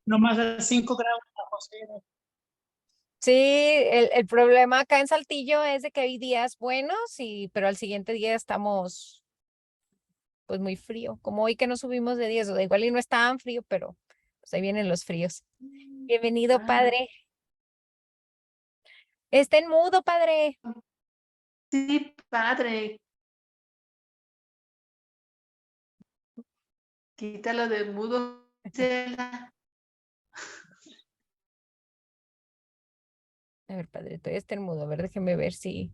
nomás a 5 grados bajo cero. Sí, el problema acá en Saltillo es de que hay días buenos, pero al siguiente día estamos pues muy frío, como hoy que no subimos de 10, o da igual y no es tan frío, pero pues ahí vienen los fríos. Bienvenido, padre. Está en mudo, padre. Sí, padre. Quítalo de mudo, Gisela. A ver, padre, todavía está en mudo. A ver, déjeme ver si.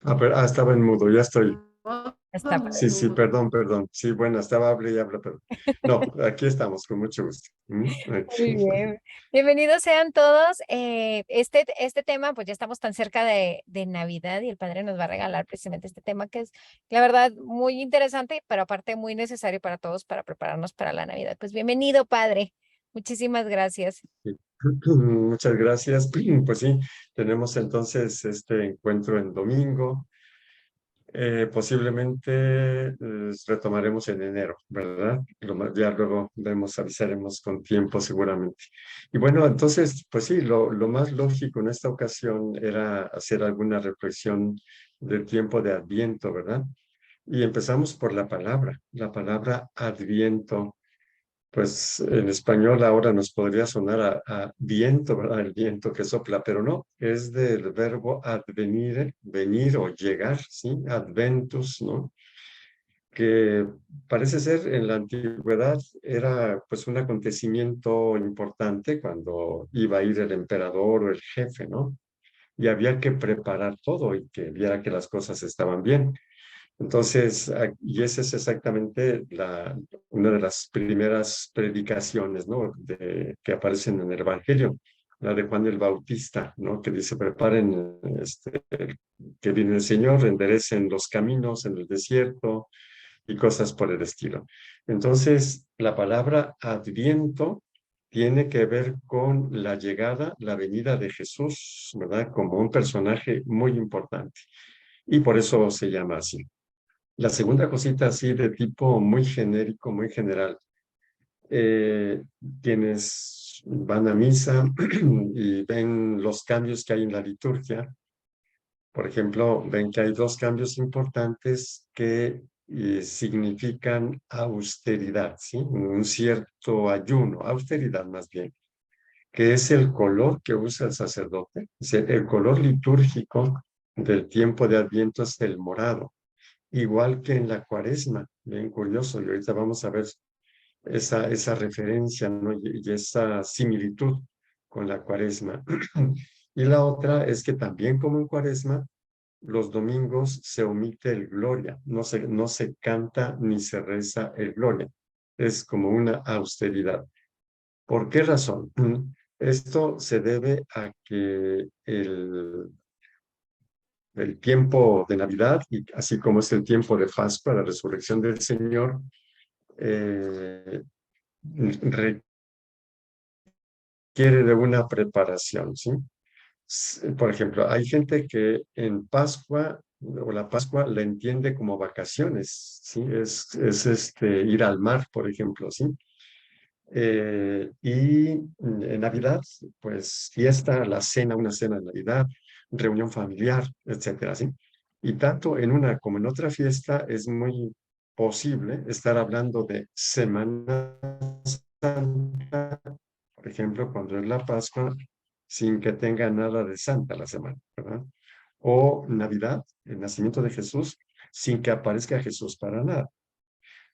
Estaba en mudo, ya estoy. Está, padre. Sí, perdón. Sí, bueno, estaba hable y habla, pero no, aquí estamos, con mucho gusto. Muy bien. Bienvenidos sean todos. Este tema, pues ya estamos tan cerca de Navidad y el padre nos va a regalar precisamente este tema que es, la verdad, muy interesante, pero aparte muy necesario para todos para prepararnos para la Navidad. Pues bienvenido, padre. Muchísimas gracias. Muchas gracias. Pues sí, tenemos entonces este encuentro en domingo. Posiblemente retomaremos en enero, ¿verdad? Ya luego vemos, avisaremos con tiempo seguramente. Y bueno, entonces, pues sí, lo más lógico en esta ocasión era hacer alguna reflexión del tiempo de Adviento, ¿verdad? Y empezamos por la palabra Adviento. Pues en español ahora nos podría sonar a viento, ¿verdad? El viento que sopla, pero no, es del verbo advenire, venir o llegar, ¿sí? Adventus, ¿no? Que parece ser en la antigüedad era pues un acontecimiento importante cuando iba a ir el emperador o el jefe, ¿no? Y había que preparar todo y que viera que las cosas estaban bien. Entonces, y esa es exactamente una de las primeras predicaciones, ¿no? Que aparecen en el Evangelio, la de Juan el Bautista, ¿no? Que dice, preparen, que viene el Señor, enderecen los caminos en el desierto y cosas por el estilo. Entonces, la palabra Adviento tiene que ver con la llegada, la venida de Jesús, ¿verdad? Como un personaje muy importante. Y por eso se llama así. La segunda cosita así de tipo muy genérico, muy general. Quienes van a misa y ven los cambios que hay en la liturgia, por ejemplo, ven que hay dos cambios importantes que significan austeridad, ¿sí? Un cierto ayuno, austeridad más bien, que es el color que usa el sacerdote. El color litúrgico del tiempo de Adviento es el morado, igual que en la Cuaresma, bien curioso, y ahorita vamos a ver esa referencia, ¿no? Y esa similitud con la Cuaresma. Y la otra es que también como en Cuaresma, los domingos se omite el Gloria, no se canta ni se reza el Gloria. Es como una austeridad. ¿Por qué razón? Esto se debe a que el tiempo de Navidad, y así como es el tiempo de Pascua, la resurrección del Señor, requiere de una preparación, ¿sí? Por ejemplo, hay gente que en Pascua o la Pascua la entiende como vacaciones, ¿sí? Es ir al mar, por ejemplo, ¿sí? Y en Navidad, pues fiesta, la cena, una cena de Navidad, reunión familiar, etcétera, ¿sí? Y tanto en una como en otra fiesta es muy posible estar hablando de Semana Santa, por ejemplo, cuando es la Pascua, sin que tenga nada de santa la semana, ¿verdad? O Navidad, el nacimiento de Jesús, sin que aparezca Jesús para nada.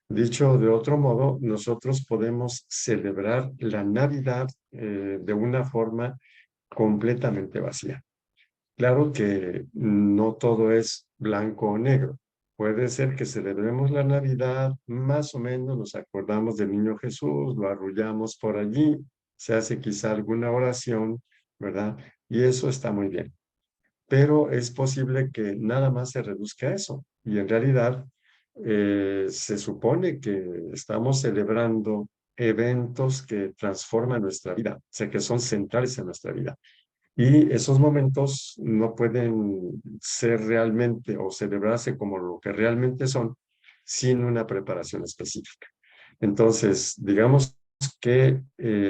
Dicho de otro modo, nosotros podemos celebrar la Navidad de una forma completamente vacía. Claro que no todo es blanco o negro. Puede ser que celebremos la Navidad, más o menos nos acordamos del niño Jesús, lo arrullamos por allí, se hace quizá alguna oración, ¿verdad? Y eso está muy bien. Pero es posible que nada más se reduzca a eso. Y en realidad se supone que estamos celebrando eventos que transforman nuestra vida, o sea, que son centrales en nuestra vida. Y esos momentos no pueden ser realmente o celebrarse como lo que realmente son sin una preparación específica. Entonces, digamos que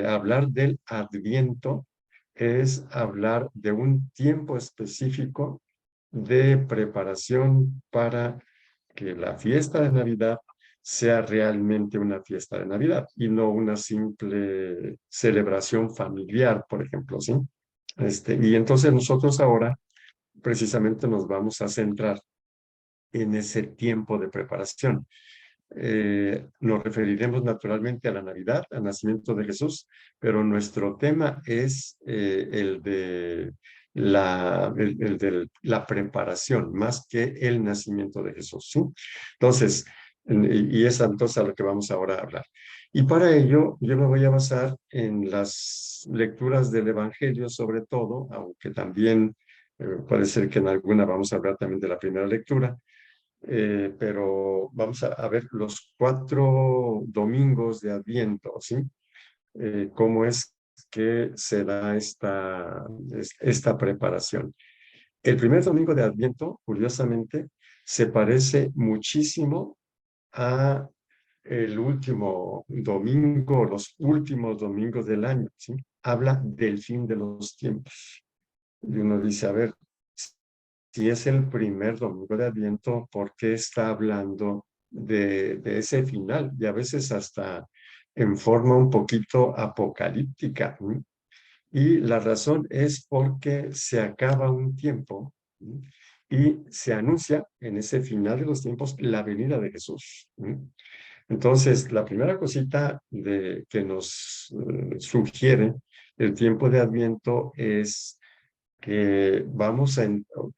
hablar del Adviento es hablar de un tiempo específico de preparación para que la fiesta de Navidad sea realmente una fiesta de Navidad y no una simple celebración familiar, por ejemplo, ¿sí? Y entonces nosotros ahora precisamente nos vamos a centrar en ese tiempo de preparación. Nos referiremos naturalmente a la Navidad, al nacimiento de Jesús, pero nuestro tema es el de la preparación, más que el nacimiento de Jesús, ¿sí? Entonces, y es entonces a lo que vamos ahora a hablar. Y para ello, yo me voy a basar en las lecturas del Evangelio, sobre todo, aunque también puede ser que en alguna vamos a hablar también de la primera lectura, pero vamos a ver los 4 domingos de Adviento, ¿sí? Cómo es que se da esta preparación. El primer domingo de Adviento, curiosamente, se parece muchísimo a el último domingo, los últimos domingos del año, ¿sí? Habla del fin de los tiempos. Y uno dice, a ver, si es el primer domingo de Adviento, ¿por qué está hablando de ese final? Y a veces hasta en forma un poquito apocalíptica, ¿sí? Y la razón es porque se acaba un tiempo, ¿sí? Y se anuncia en ese final de los tiempos la venida de Jesús, ¿sí? Entonces, la primera cosita que nos sugiere el tiempo de Adviento es que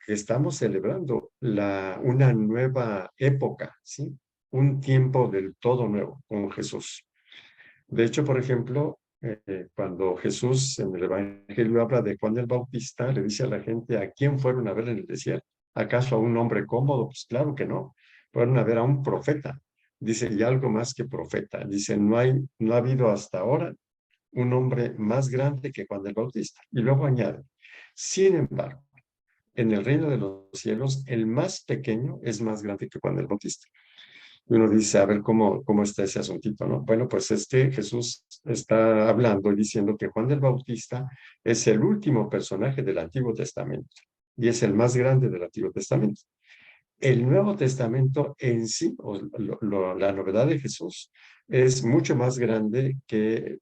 que estamos celebrando una nueva época, ¿sí? Un tiempo del todo nuevo con Jesús. De hecho, por ejemplo, cuando Jesús en el Evangelio habla de Juan el Bautista, le dice a la gente, ¿a quién fueron a ver en el desierto? ¿Acaso a un hombre cómodo? Pues claro que no. Fueron a ver a un profeta. Dice, y algo más que profeta. Dice, no ha habido hasta ahora un hombre más grande que Juan el Bautista. Y luego añade, sin embargo, en el reino de los cielos, el más pequeño es más grande que Juan el Bautista. Y uno dice, a ver cómo está ese asuntito, ¿no? Bueno, pues es que Jesús está hablando y diciendo que Juan el Bautista es el último personaje del Antiguo Testamento y es el más grande del Antiguo Testamento. El Nuevo Testamento en sí, la novedad de Jesús, es mucho más grande que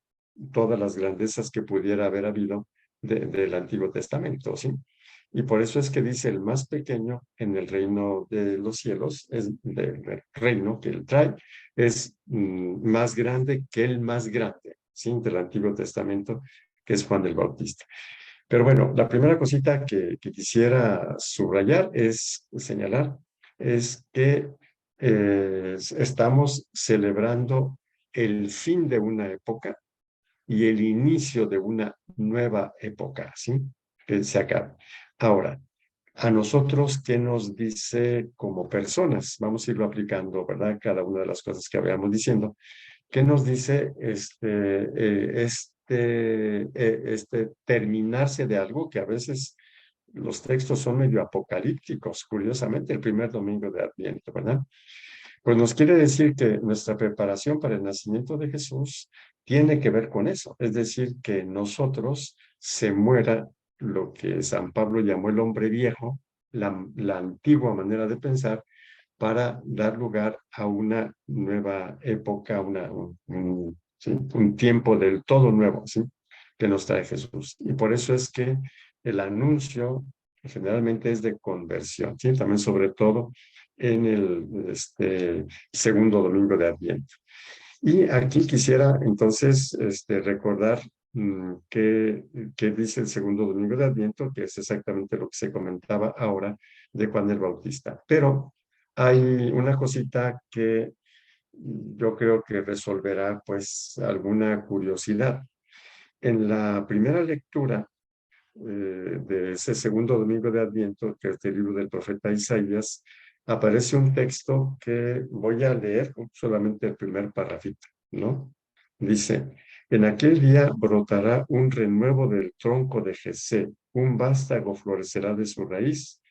todas las grandezas que pudiera haber habido del Antiguo Testamento, ¿sí? Y por eso es que dice el más pequeño en el reino de los cielos, del reino que él trae, es más grande que el más grande, ¿sí? Del Antiguo Testamento, que es Juan el Bautista. Pero bueno, la primera cosita que quisiera subrayar señalar, es que estamos celebrando el fin de una época y el inicio de una nueva época, ¿sí? Que se acaba. Ahora, a nosotros, ¿qué nos dice como personas? Vamos a irlo aplicando, ¿verdad? Cada una de las cosas que habíamos diciendo. ¿Qué nos dice este terminarse de algo que a veces los textos son medio apocalípticos, curiosamente, el primer domingo de Adviento, ¿verdad? Pues nos quiere decir que nuestra preparación para el nacimiento de Jesús tiene que ver con eso, es decir, que nosotros se muera lo que San Pablo llamó el hombre viejo, la antigua manera de pensar, para dar lugar a una nueva época, ¿sí? Un tiempo del todo nuevo, ¿sí? Que nos trae Jesús. Y por eso es que el anuncio generalmente es de conversión, ¿sí? También sobre todo en el segundo domingo de Adviento. Y aquí quisiera entonces recordar qué dice el segundo domingo de Adviento, que es exactamente lo que se comentaba ahora de Juan el Bautista. Pero hay una cosita que yo creo que resolverá pues alguna curiosidad. En la primera lectura de ese segundo domingo de Adviento, que es del libro del profeta Isaías, aparece un texto que voy a leer solamente el primer parrafito, ¿no? Dice, en aquel día brotará un renuevo del tronco de Jesé, un vástago florecerá de su raíz,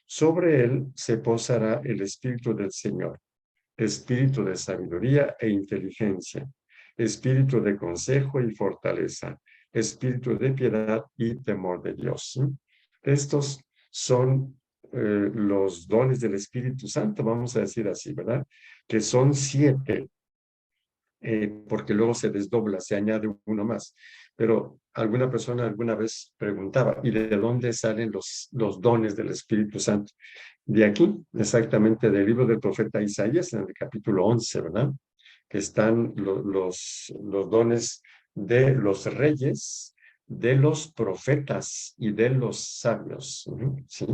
sobre él se posará el Espíritu del Señor, espíritu de sabiduría e inteligencia, espíritu de consejo y fortaleza, espíritu de piedad y temor de Dios. ¿Sí? Estos son los dones del Espíritu Santo, vamos a decir así, ¿verdad? Que son 7, porque luego se desdobla, se añade uno más. Pero alguna persona alguna vez preguntaba, ¿y de dónde salen los dones del Espíritu Santo? De aquí, exactamente del libro del profeta Isaías, en el capítulo 11, ¿verdad? Que están los dones de los reyes, de los profetas y de los sabios. ¿Sí?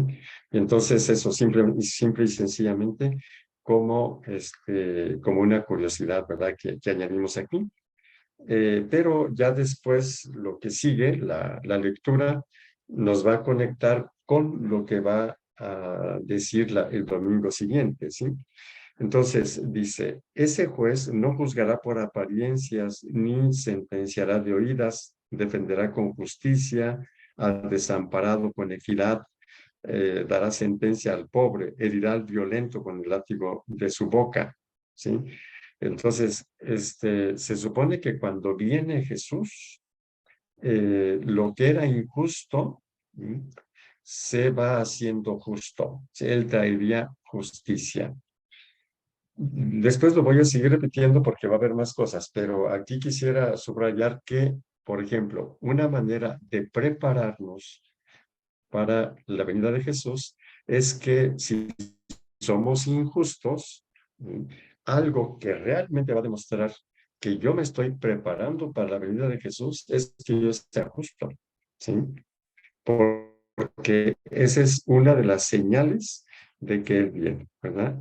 Y entonces eso simple y sencillamente como una curiosidad, ¿verdad? Que añadimos aquí. Pero ya después lo que sigue, la lectura, nos va a conectar con lo que va a decir el domingo siguiente, ¿sí? Entonces dice, ese juez no juzgará por apariencias ni sentenciará de oídas, defenderá con justicia al desamparado con equidad, dará sentencia al pobre, herirá al violento con el látigo de su boca, ¿sí? Entonces, se supone que cuando viene Jesús, lo que era injusto, ¿sí? Se va haciendo justo. Él traería justicia. Después lo voy a seguir repitiendo porque va a haber más cosas, pero aquí quisiera subrayar que, por ejemplo, una manera de prepararnos para la venida de Jesús es que si somos injustos, algo que realmente va a demostrar que yo me estoy preparando para la venida de Jesús es que yo sea justo, ¿sí? Porque esa es una de las señales de que Él viene, ¿verdad?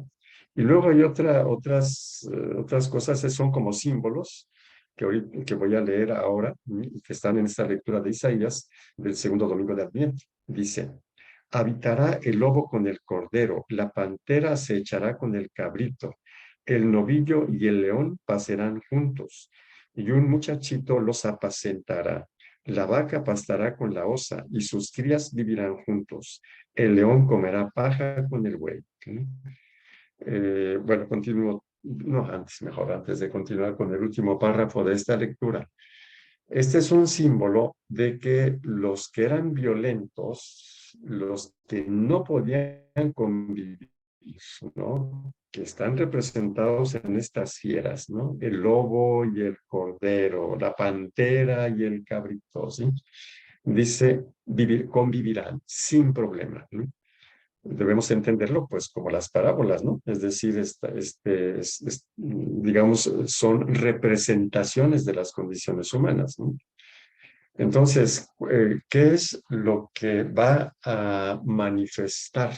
Y luego hay otras cosas que son como símbolos que voy a leer ahora, que están en esta lectura de Isaías del segundo domingo de Adviento. Dice, habitará el lobo con el cordero, la pantera se echará con el cabrito, el novillo y el león pasarán juntos, y un muchachito los apacentará. La vaca pastará con la osa, y sus crías vivirán juntos. El león comerá paja con el buey. Bueno, continúo, no, antes de continuar con el último párrafo de esta lectura. Este es un símbolo de que los que eran violentos, los que no podían convivir, ¿no? Que están representados en estas fieras, ¿no? El lobo y el cordero, la pantera y el cabrito, ¿sí? Dice, convivirán sin problema, ¿no? Debemos entenderlo pues como las parábolas, ¿no? Es decir, digamos, son representaciones de las condiciones humanas, ¿no? Entonces, ¿qué es lo que va a manifestar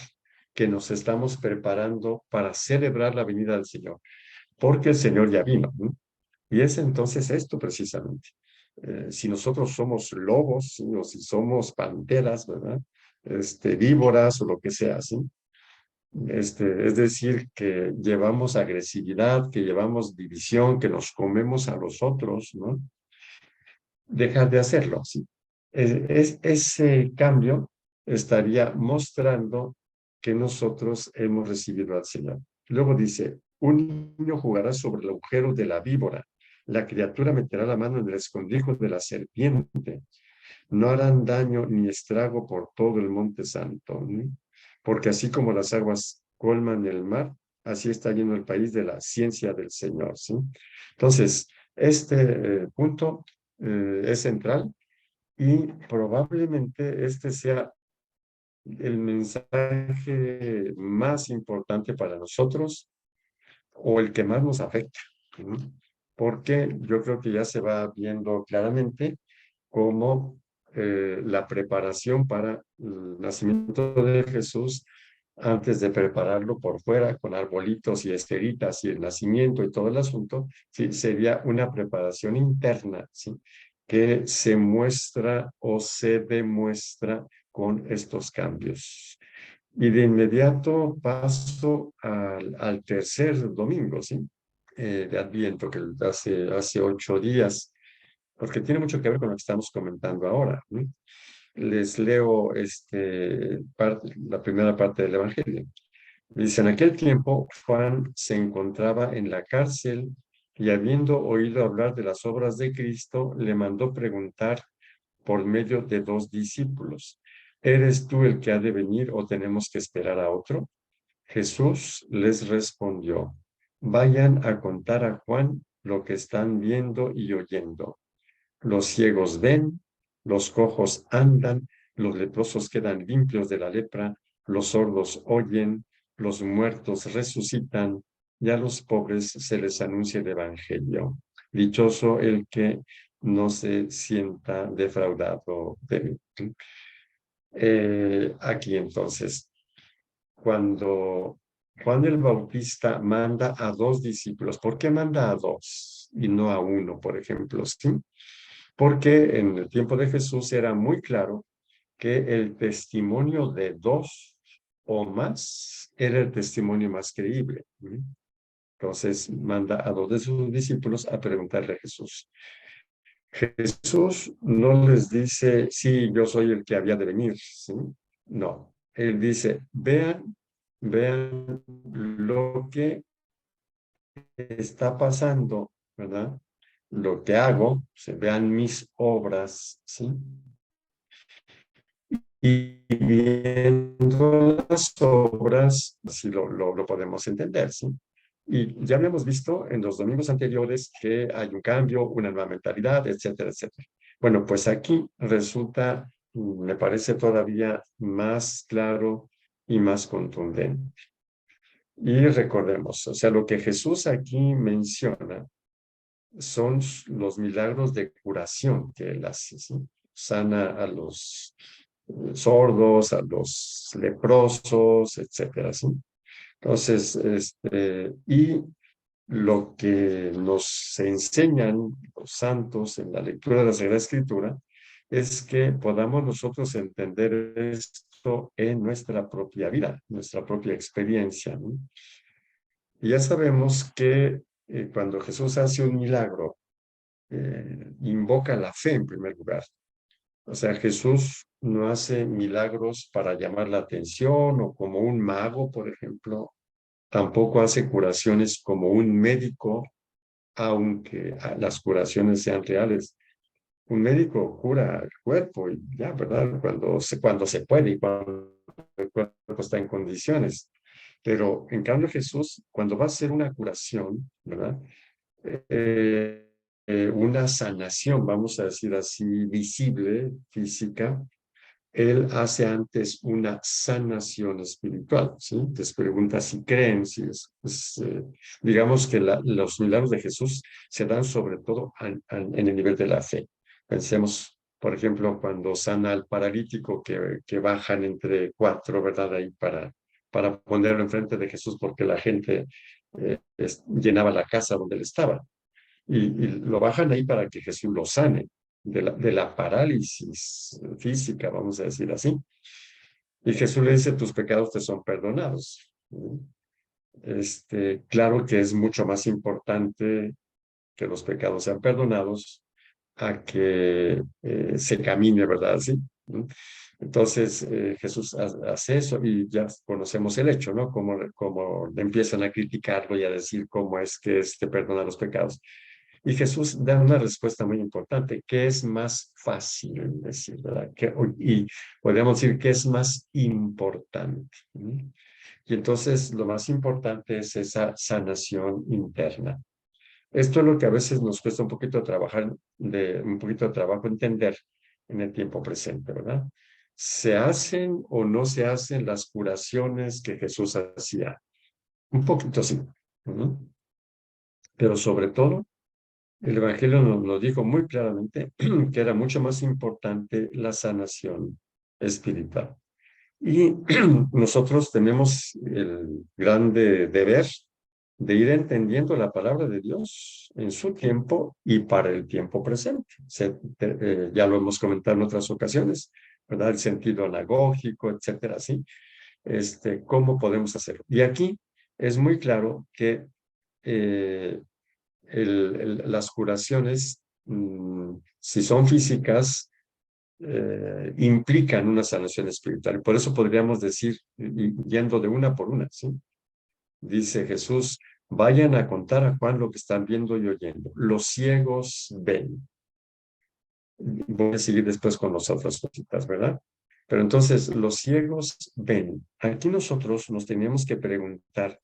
que nos estamos preparando para celebrar la venida del Señor? Porque el Señor ya vino, ¿no? Y es entonces esto precisamente. Si nosotros somos lobos, o si somos panteras, ¿verdad? Víboras o lo que sea, ¿sí? Es decir, que llevamos agresividad, que llevamos división, que nos comemos a los otros, ¿no? Dejar de hacerlo, ¿sí? Ese cambio estaría mostrando que nosotros hemos recibido al Señor. Luego dice, un niño jugará sobre el agujero de la víbora, la criatura meterá la mano en el escondrijo de la serpiente, no harán daño ni estrago por todo el monte santo, ¿no? Porque así como las aguas colman el mar, así está lleno el país de la ciencia del Señor, ¿sí? Entonces, este punto es central y probablemente este sea el mensaje más importante para nosotros o el que más nos afecta, ¿no? Porque yo creo que ya se va viendo claramente cómo la preparación para el nacimiento de Jesús, antes de prepararlo por fuera con arbolitos y esteritas y el nacimiento y todo el asunto, ¿sí? Sería una preparación interna, ¿sí? Que se muestra o se demuestra con estos cambios. Y de inmediato paso al tercer domingo, ¿sí? De Adviento, que hace 8 días, porque tiene mucho que ver con lo que estamos comentando ahora, ¿no? Les leo la primera parte del Evangelio. Dice, en aquel tiempo Juan se encontraba en la cárcel y habiendo oído hablar de las obras de Cristo, le mandó preguntar por medio de 2 discípulos, ¿eres tú el que ha de venir o tenemos que esperar a otro? Jesús les respondió, vayan a contar a Juan lo que están viendo y oyendo. Los ciegos ven, los cojos andan, los leprosos quedan limpios de la lepra, los sordos oyen, los muertos resucitan, y a los pobres se les anuncia el evangelio. Dichoso el que no se sienta defraudado de mí. Aquí entonces, cuando Juan el Bautista manda a 2 discípulos, ¿por qué manda a 2 y no a 1, por ejemplo? ¿Sí? Porque en el tiempo de Jesús era muy claro que el testimonio de 2 o más era el testimonio más creíble. Entonces manda a 2 de sus discípulos a preguntarle a Jesús. Jesús no les dice, sí, yo soy el que había de venir, ¿sí? No, él dice, vean lo que está pasando, ¿verdad? Lo que hago, vean mis obras, ¿sí? Y viendo las obras, así lo podemos entender, ¿sí? Y ya habíamos visto en los domingos anteriores que hay un cambio, una nueva mentalidad, etcétera, etcétera. Bueno, pues aquí resulta, me parece todavía más claro y más contundente. Y recordemos, o sea, lo que Jesús aquí menciona son los milagros de curación que él hace, ¿sí? Sana a los sordos, a los leprosos, etcétera, ¿sí? Entonces, y lo que nos enseñan los santos en la lectura de la Sagrada Escritura es que podamos nosotros entender esto en nuestra propia vida, nuestra propia experiencia, ¿no? Y ya sabemos que cuando Jesús hace un milagro, invoca la fe en primer lugar. O sea, Jesús no hace milagros para llamar la atención o como un mago, por ejemplo. Tampoco hace curaciones como un médico, aunque las curaciones sean reales. Un médico cura el cuerpo y ya, ¿verdad? Cuando se puede y cuando el cuerpo está en condiciones. Pero en cambio Jesús, cuando va a hacer una curación, ¿verdad? Una sanación, vamos a decir así, visible, física, él hace antes una sanación espiritual, ¿sí? Les pregunta si creen, si digamos que los milagros de Jesús se dan sobre todo en el nivel de la fe. Pensemos, por ejemplo, cuando sana al paralítico que bajan entre 4, ¿verdad? Ahí para ponerlo enfrente de Jesús porque la gente llenaba la casa donde él estaba. Y lo bajan ahí para que Jesús lo sane de la parálisis física, vamos a decir así. Y Jesús le dice, tus pecados te son perdonados. Claro que es mucho más importante que los pecados sean perdonados a que se camine, ¿verdad? ¿Sí? Entonces Jesús hace eso y ya conocemos el hecho, ¿no? Como empiezan a criticarlo y a decir cómo es que perdona los pecados. Y Jesús da una respuesta muy importante, que es más fácil decir, ¿verdad? Y podríamos decir que es más importante. Y entonces lo más importante es esa sanación interna. Esto es lo que a veces nos cuesta un poquito de trabajo entender en el tiempo presente, ¿verdad? ¿Se hacen o no se hacen las curaciones que Jesús hacía? Un poquito sí. Pero sobre todo, el Evangelio nos lo dijo muy claramente que era mucho más importante la sanación espiritual. Y nosotros tenemos el grande deber de ir entendiendo la palabra de Dios en su tiempo y para el tiempo presente. Ya lo hemos comentado en otras ocasiones, ¿verdad? El sentido anagógico, etcétera, ¿sí? ¿Cómo podemos hacerlo? Y aquí es muy claro que las curaciones, si son físicas, implican una sanación espiritual. Y por eso podríamos decir, yendo de una por una, ¿sí? Dice Jesús, vayan a contar a Juan lo que están viendo y oyendo. Los ciegos ven. Voy a seguir después con las otras cositas, ¿verdad? Pero entonces, los ciegos ven. Aquí nosotros nos teníamos que preguntar,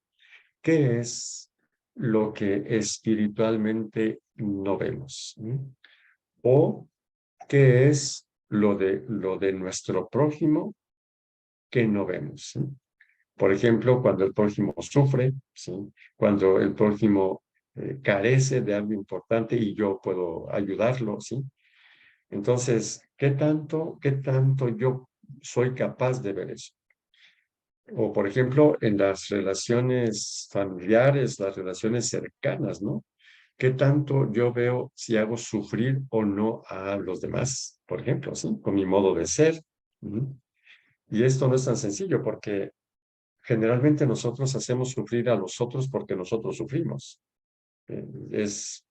¿qué es lo que espiritualmente no vemos? ¿O qué es lo de nuestro prójimo que no vemos? ¿Sí? Por ejemplo, cuando el prójimo sufre, ¿sí? Cuando el prójimo carece de algo importante y yo puedo ayudarlo, ¿sí? Entonces, qué tanto yo soy capaz de ver eso? O, por ejemplo, en las relaciones familiares, las relaciones cercanas, ¿no? ¿Qué tanto yo veo si hago sufrir o no a los demás? Por ejemplo, ¿sí? Con mi modo de ser. Ujú. Y esto no es tan sencillo porque generalmente nosotros hacemos sufrir a los otros porque nosotros sufrimos. Es,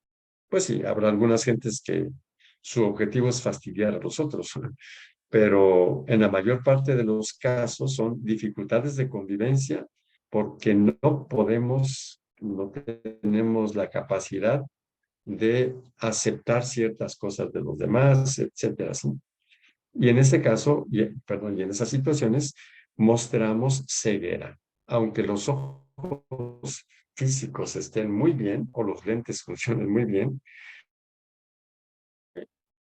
pues sí, habrá algunas gentes que su objetivo es fastidiar a los otros, pero en la mayor parte de los casos son dificultades de convivencia porque no podemos, no tenemos la capacidad de aceptar ciertas cosas de los demás, etcétera, ¿sí? Y en este caso, perdón, y en esas situaciones mostramos ceguera. Aunque los ojos físicos estén muy bien o los lentes funcionen muy bien,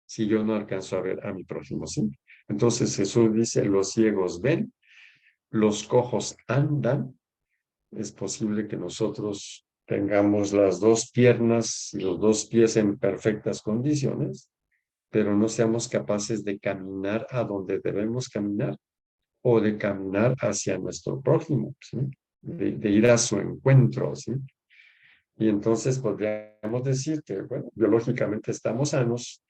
si yo no alcanzo a ver a mi prójimo, ¿sí? Entonces Jesús dice, los ciegos ven, los cojos andan. Es posible que nosotros tengamos las dos piernas y los dos pies en perfectas condiciones, pero no seamos capaces de caminar a donde debemos caminar o de caminar hacia nuestro prójimo, ¿sí? De ir a su encuentro, ¿sí? Y entonces podríamos decir que, bueno, biológicamente estamos sanos,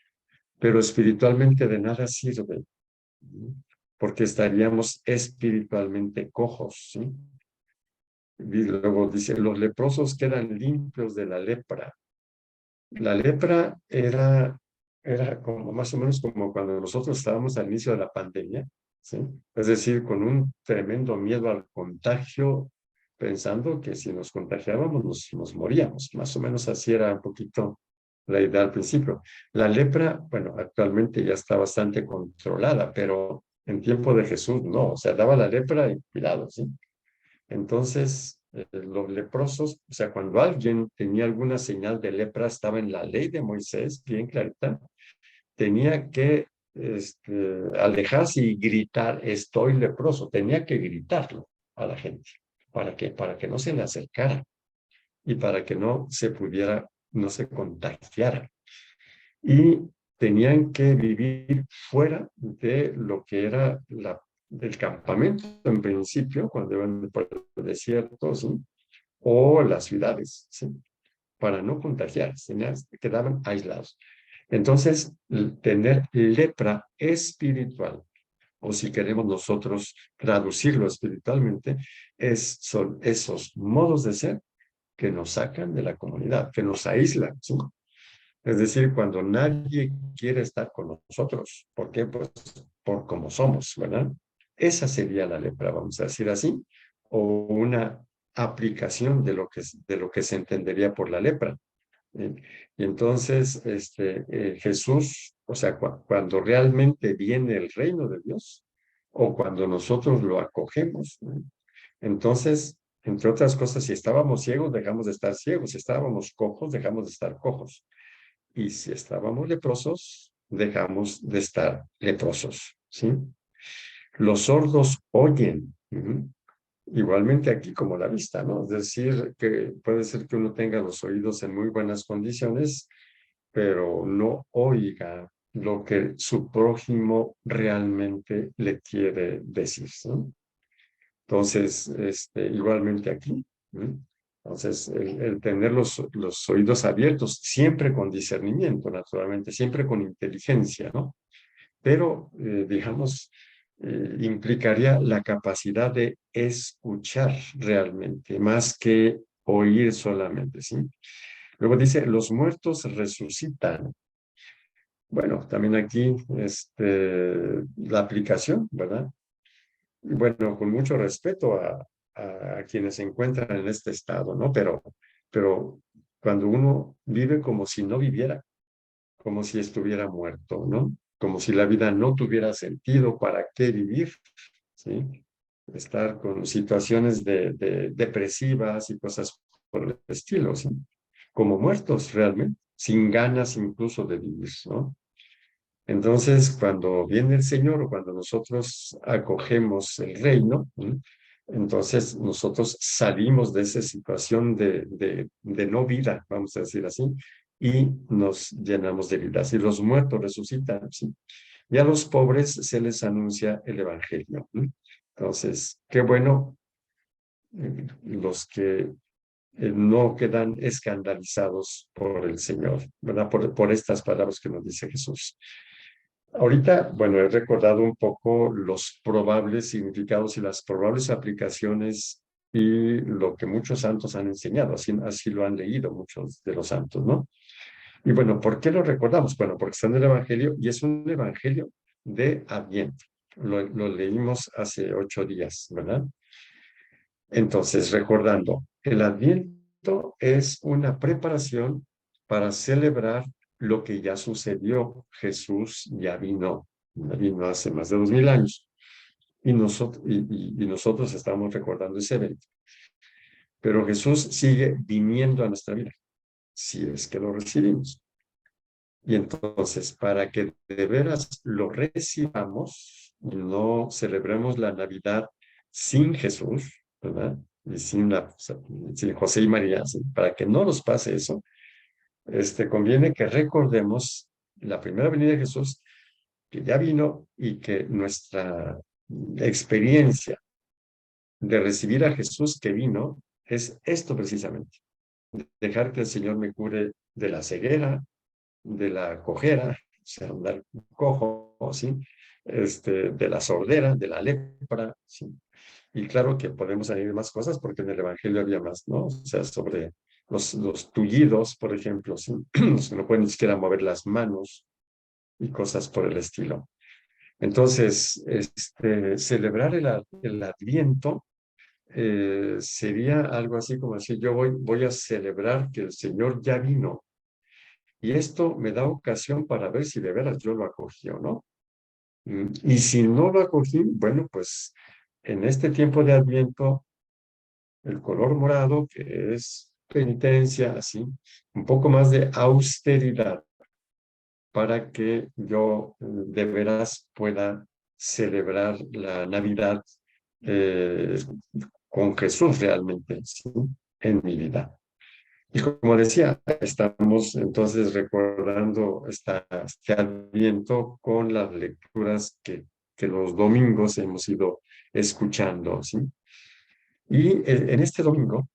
pero espiritualmente de nada sirve, ¿sí? Porque estaríamos espiritualmente cojos, ¿sí? Y luego dice, los leprosos quedan limpios de la lepra. La lepra era como más o menos como cuando nosotros estábamos al inicio de la pandemia, ¿sí? Es decir, con un tremendo miedo al contagio, pensando que si nos contagiábamos nos moríamos. Más o menos así era un poquito la idea al principio. La lepra, bueno, actualmente ya está bastante controlada, pero en tiempo de Jesús no, o sea, daba la lepra y cuidado, ¿sí? Entonces, los leprosos, o sea, cuando alguien tenía alguna señal de lepra, estaba en la ley de Moisés, bien clarita, tenía que alejarse y gritar, estoy leproso, tenía que gritarlo a la gente. ¿Para qué? Para que no se le acercara y para que no se pudiera, no se contagiara. Y tenían que vivir fuera de lo que era el campamento en principio, cuando iban por el desierto, ¿sí? O las ciudades, ¿sí? Para no contagiarse, quedaban aislados. Entonces, tener lepra espiritual, o si queremos nosotros traducirlo espiritualmente, son esos modos de ser que nos sacan de la comunidad, que nos aíslan, ¿sí? Es decir, cuando nadie quiere estar con nosotros. ¿Por qué? Pues por cómo somos, ¿verdad? Esa sería la lepra, vamos a decir así, o una aplicación de lo que se entendería por la lepra. Y entonces, Jesús, o sea, cuando realmente viene el reino de Dios, o cuando nosotros lo acogemos, ¿no? Entonces, entre otras cosas, si estábamos ciegos, dejamos de estar ciegos. Si estábamos cojos, dejamos de estar cojos. Y si estábamos leprosos, dejamos de estar leprosos, ¿sí? Los sordos oyen. Igualmente aquí como la vista, ¿no? Es decir, que puede ser que uno tenga los oídos en muy buenas condiciones, pero no oiga lo que su prójimo realmente le quiere decir, ¿no? Entonces, igualmente aquí, ¿no? Entonces, el tener los oídos abiertos, siempre con discernimiento, naturalmente, siempre con inteligencia, ¿no? Pero, digamos, implicaría la capacidad de escuchar realmente, más que oír solamente, ¿sí? Luego dice, los muertos resucitan. Bueno, también aquí la aplicación, ¿verdad? Y bueno, con mucho respeto a quienes se encuentran en este estado, ¿no? Pero cuando uno vive como si no viviera, como si estuviera muerto, ¿no? Como si la vida no tuviera sentido, ¿para qué vivir? ¿Sí? Estar con situaciones depresivas y cosas por el estilo, ¿sí? Como muertos realmente, sin ganas incluso de vivir, ¿no? Entonces, cuando viene el Señor o cuando nosotros acogemos el reino, ¿sí? Entonces nosotros salimos de esa situación de no vida, vamos a decir así, y nos llenamos de vida. Si los muertos resucitan, ¿sí? Y a los pobres se les anuncia el Evangelio, ¿sí? Entonces, qué bueno los que no quedan escandalizados por el Señor, ¿verdad? Por estas palabras que nos dice Jesús. Ahorita, bueno, he recordado un poco los probables significados y las probables aplicaciones y lo que muchos santos han enseñado, así lo han leído muchos de los santos, ¿no? Y bueno, ¿por qué lo recordamos? Bueno, porque está en el Evangelio y es un Evangelio de Adviento. Lo leímos hace 8 días, ¿verdad? Entonces, recordando, el Adviento es una preparación para celebrar lo que ya sucedió. Jesús ya vino hace más de 2000 años y nosotros estamos recordando ese evento. Pero Jesús sigue viniendo a nuestra vida, si es que lo recibimos. Y entonces, para que de veras lo recibamos, no celebremos la Navidad sin Jesús, ¿verdad? Y sin José y María, ¿sí? Para que no nos pase eso, conviene que recordemos la primera venida de Jesús, que ya vino y que nuestra experiencia de recibir a Jesús que vino es esto precisamente, dejar que el Señor me cure de la ceguera, de la cojera, o sea, andar cojo, ¿sí? De la sordera, de la lepra, ¿sí? Y claro que podemos añadir más cosas porque en el Evangelio había más, ¿no? O sea, sobre los tullidos, por ejemplo, ¿sí? Los que no pueden ni siquiera mover las manos y cosas por el estilo. Entonces, celebrar el Adviento sería algo así como decir, yo voy a celebrar que el Señor ya vino, y esto me da ocasión para ver si de veras yo lo acogí o no. Y si no lo acogí, bueno, pues en este tiempo de Adviento, el color morado, que es penitencia, así, un poco más de austeridad para que yo de veras pueda celebrar la Navidad eh, con Jesús realmente, ¿sí? En mi vida. Y como decía, estamos entonces recordando este Adviento con las lecturas que los domingos hemos ido escuchando, ¿sí? Y en este domingo,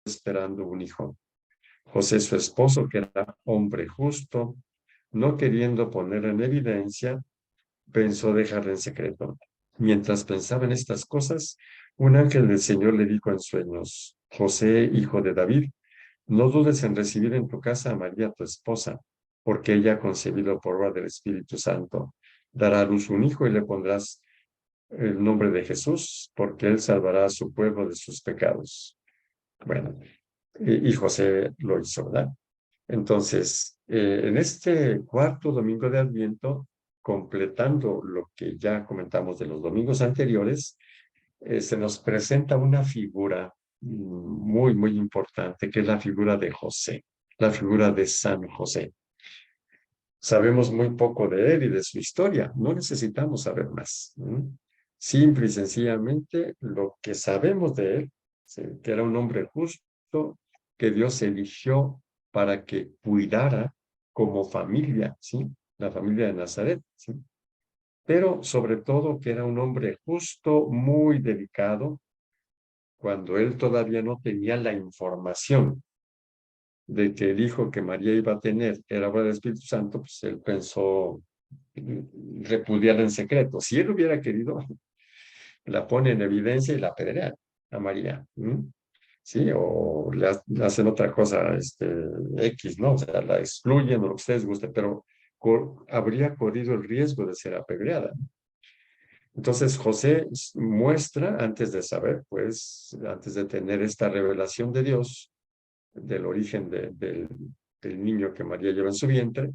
esperando un hijo. José, su esposo, que era hombre justo, no queriendo poner en evidencia, pensó dejarla en secreto. Mientras pensaba en estas cosas, un ángel del Señor le dijo en sueños: José, hijo de David, no dudes en recibir en tu casa a María, tu esposa, porque ella ha concebido por obra del Espíritu Santo. Dará a luz un hijo y le pondrás el nombre de Jesús, porque él salvará a su pueblo de sus pecados. Bueno, y José lo hizo, ¿verdad? Entonces, en este cuarto domingo de Adviento, completando lo que ya comentamos de los domingos anteriores, se nos presenta una figura muy, muy importante, que es la figura de José, la figura de San José. Sabemos muy poco de él y de su historia, no necesitamos saber más. Simple y sencillamente lo que sabemos de él, ¿sí? Que era un hombre justo, que Dios eligió para que cuidara como familia, ¿sí? La familia de Nazaret, ¿sí? Pero sobre todo que era un hombre justo, muy dedicado, cuando él todavía no tenía la información de que el hijo que María iba a tener era obra del Espíritu Santo, pues él pensó repudiarla en secreto. Si él hubiera querido, la pone en evidencia y la apedrea a María. ¿Sí? O le hacen otra cosa, X, ¿no? O sea, la excluyen o lo que ustedes gusten, pero habría corrido el riesgo de ser apedreada. Entonces José muestra, antes de saber, pues, antes de tener esta revelación de Dios, del origen del niño que María lleva en su vientre,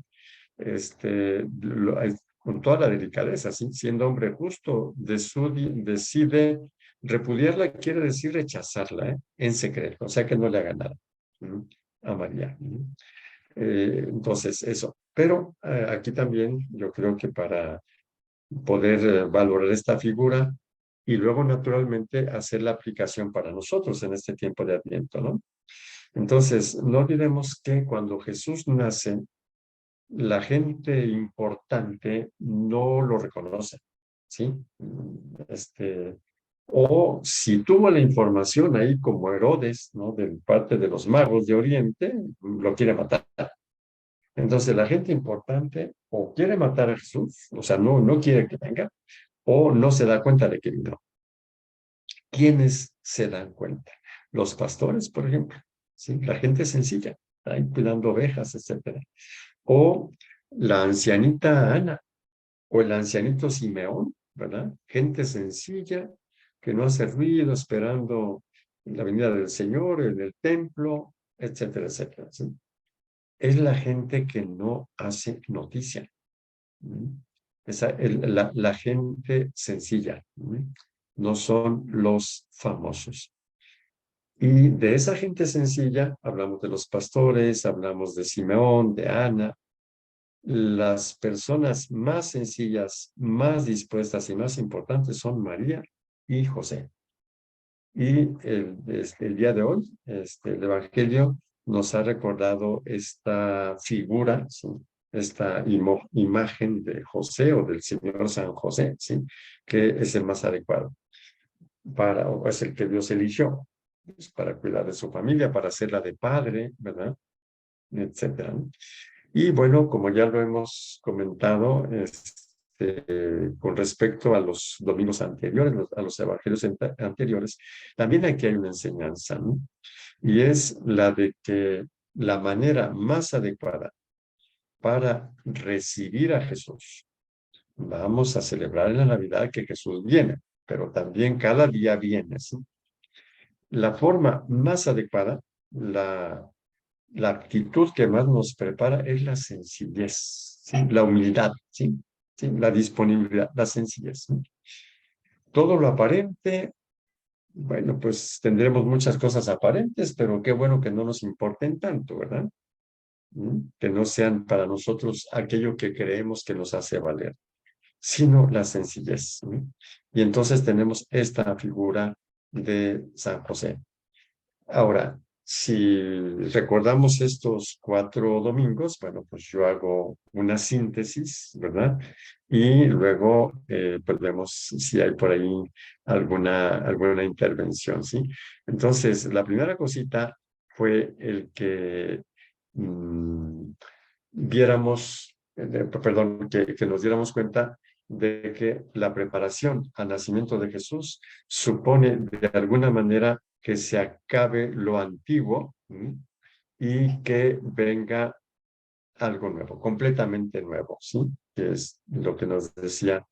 con toda la delicadeza, ¿sí? Siendo hombre justo, decide repudiarla, quiere decir rechazarla, en secreto, o sea que no le haga nada a María. Entonces, eso. Pero aquí también yo creo que para poder valorar esta figura y luego naturalmente hacer la aplicación para nosotros en este tiempo de Adviento, ¿no? Entonces, no olvidemos que cuando Jesús nace, la gente importante no lo reconoce, ¿sí? O si tuvo la información ahí como Herodes, ¿no? De parte de los magos de Oriente, lo quiere matar. Entonces la gente importante o quiere matar a Jesús, o sea, no quiere que venga, o no se da cuenta de que vino. ¿Quiénes se dan cuenta? Los pastores, por ejemplo, ¿sí? La gente sencilla, ahí cuidando ovejas, etcétera. O la ancianita Ana, o el ancianito Simeón, ¿verdad? Gente sencilla que no hace ruido esperando la venida del Señor en el templo, etcétera, etcétera. ¿Sí? Es la gente que no hace noticia. La gente sencilla, no son los famosos. Y de esa gente sencilla hablamos de los pastores, hablamos de Simeón, de Ana. Las personas más sencillas, más dispuestas y más importantes son María y José. Y el día de hoy, el Evangelio nos ha recordado esta figura, ¿sí? Esta imagen de José o del Señor San José, ¿sí? Que es el más adecuado o es el que Dios eligió, pues, para cuidar de su familia, para hacerla de padre, ¿verdad? Etcétera, ¿no? Y bueno, como ya lo hemos comentado, con respecto a los domingos anteriores, a los evangelios anteriores, también aquí hay una enseñanza, ¿no? Y es la de que la manera más adecuada para recibir a Jesús, vamos a celebrar en la Navidad que Jesús viene, pero también cada día viene, ¿sí? La forma más adecuada, la actitud que más nos prepara es la sencillez, ¿sí? La humildad, ¿sí? ¿Sí? La disponibilidad, la sencillez, ¿sí? Todo lo aparente, bueno, pues tendremos muchas cosas aparentes, pero qué bueno que no nos importen tanto, ¿verdad? Que no sean para nosotros aquello que creemos que nos hace valer, sino la sencillez, ¿sí? Y entonces tenemos esta figura de San José. Ahora, si recordamos estos 4 domingos, bueno, pues yo hago una síntesis, ¿verdad? Y luego, pues vemos si hay por ahí alguna intervención, ¿sí? Entonces, la primera cosita fue el que viéramos, perdón, que nos diéramos cuenta de que la preparación al nacimiento de Jesús supone de alguna manera que se acabe lo antiguo y que venga algo nuevo, completamente nuevo, ¿sí? Que es lo que nos decía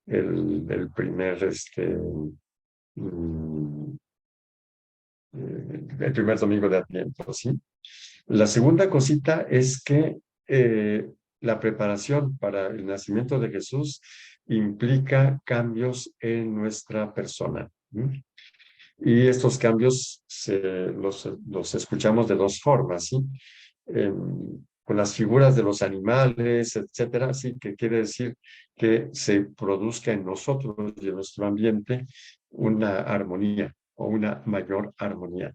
el primer domingo de Adviento, ¿sí? La segunda cosita es que la preparación para el nacimiento de Jesús implica cambios en nuestra persona. Y estos cambios los escuchamos de 2 formas, ¿sí? Con las figuras de los animales, etcétera, sí, que quiere decir que se produzca en nosotros y en nuestro ambiente una armonía o una mayor armonía.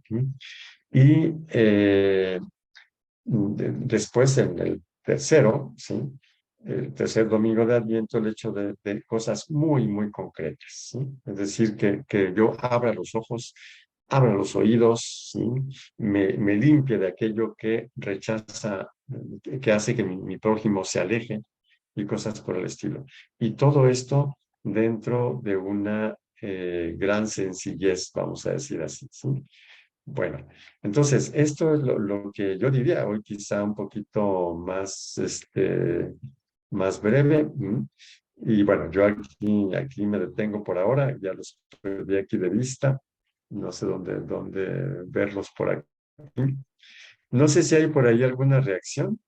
Y después, en el tercero, ¿sí? El tercer domingo de Adviento, el hecho de cosas muy, muy concretas, ¿sí? Es decir, que yo abra los ojos abra los oídos, ¿sí? Me limpie de aquello que rechaza, que hace que mi prójimo se aleje y cosas por el estilo. Y todo esto dentro de una gran sencillez, vamos a decir así, ¿sí? Bueno, entonces, esto es lo que yo diría hoy, quizá un poquito más, más breve. Y bueno, yo aquí me detengo por ahora, ya los perdí aquí de vista, no sé dónde verlos por aquí. No sé si hay por ahí alguna reacción.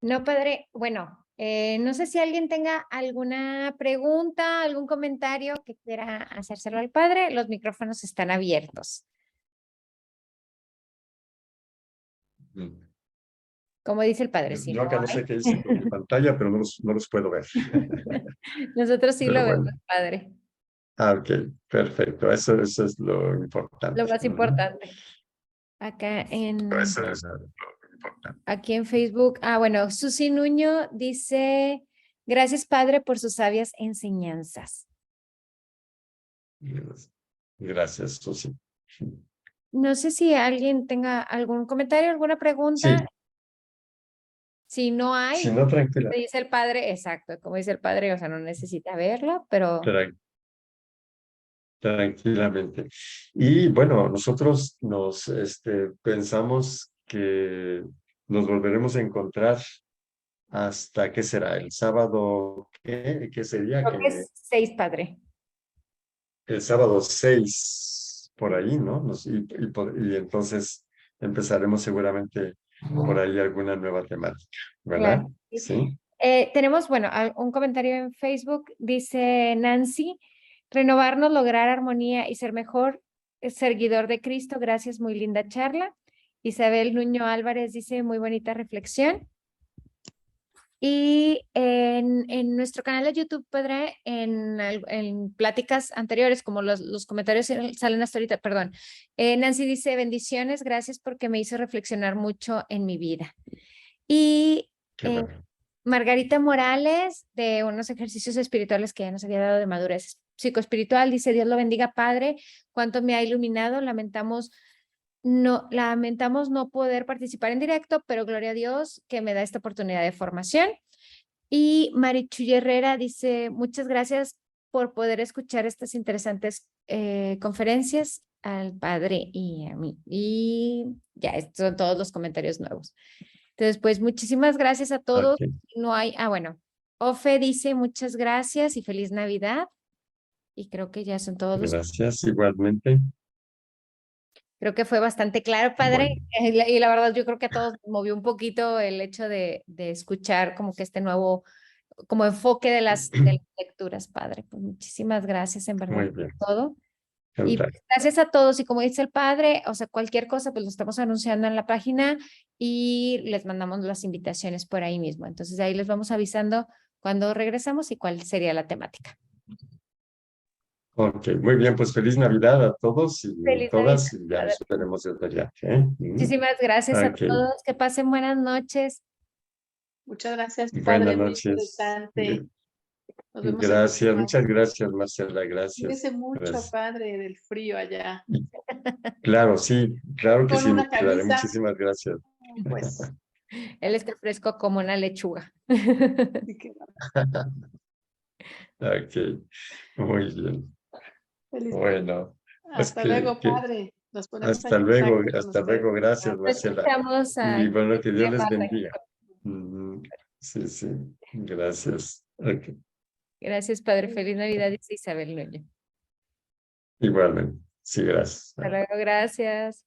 No, padre, bueno, no sé si alguien tenga alguna pregunta, algún comentario que quiera hacérselo al padre. Los micrófonos están abiertos. Mm. Como dice el padre, si Yo no acá no hay. sé qué dice con mi pantalla, pero no los puedo ver. Nosotros sí Pero lo vemos, bueno. padre. Ok, perfecto. Eso es lo Lo importante. más importante. Acá Eso es lo importante. aquí en Facebook. Bueno, Susi Nuño dice, gracias, padre, por sus sabias enseñanzas. Gracias, Susi. No sé si alguien tenga algún comentario, alguna pregunta. Sí, Si no hay, si no, tranquila. dice el padre, exacto, como dice el padre, o sea, no necesita verlo, pero Tranquilamente. Y bueno, nosotros pensamos que nos volveremos a encontrar hasta, ¿qué será? El sábado, ¿qué sería? creo que es 6, padre. El sábado 6 por ahí, ¿no? Y entonces empezaremos seguramente por ahí alguna nueva temática, ¿verdad? Claro. Sí. Tenemos, bueno, un comentario en Facebook, dice Nancy, renovarnos, lograr armonía y ser mejor, seguidor de Cristo, gracias, muy linda charla. Isabel Nuño Álvarez dice, muy bonita reflexión. Y en nuestro canal de YouTube, padre, en pláticas anteriores, como los comentarios salen hasta ahorita, perdón, Nancy dice, bendiciones, gracias porque me hizo reflexionar mucho en mi vida. Y Qué bueno. Margarita Morales, de unos ejercicios espirituales que ya nos había dado de madurez psicoespiritual, dice, Dios lo bendiga, padre, cuánto me ha iluminado, lamentamos no poder participar en directo, pero gloria a Dios que me da esta oportunidad de formación. Y Marichuy Herrera dice, muchas gracias por poder escuchar estas interesantes conferencias al padre y a mí. Y ya, estos son todos los comentarios nuevos. Entonces, pues muchísimas gracias a todos. Ok. No hay, bueno, Ofe dice muchas gracias y feliz Navidad. Y creo que ya son todos los. Gracias, igualmente. Creo que fue bastante claro, padre. Bueno, Y la verdad, yo creo que a todos nos movió un poquito el hecho de escuchar como que este nuevo, como enfoque de las lecturas, padre. Pues muchísimas gracias, en verdad, muy bien. por todo. Y Gracias. pues, gracias a todos. Y como dice el padre, o sea, cualquier cosa, pues lo estamos anunciando en la página y les mandamos las invitaciones por ahí mismo. Entonces, ahí les vamos avisando cuando regresamos y cuál sería la temática. Ok, muy bien, pues feliz Navidad a todos y Feliz Navidad, todas, y ya padre. nos veremos desde allá. ¿Eh? Muchísimas gracias a Ok, todos. Que pasen buenas noches. Muchas gracias, buenas padre, muy noches. interesante. Nos vemos el Gracias, próximo muchas año. gracias, Marcela, gracias. Cuídese mucho, Gracias. padre, del frío allá. Claro, sí, claro que Con sí, me una cuidaré. camisa, Muchísimas gracias. pues, Él está fresco como una lechuga. sí que Ok, muy bien. feliz. Bueno, pues Hasta luego, padre. Nos ponemos en contacto con hasta usted. luego, gracias, Nos Marcela. escuchamos Y aquí. bueno, que Dios les bendiga. Sí, sí, gracias. Ok, Gracias, padre. Feliz Navidad, dice Isabel Núñez. igualmente, sí, gracias. Hasta luego, gracias.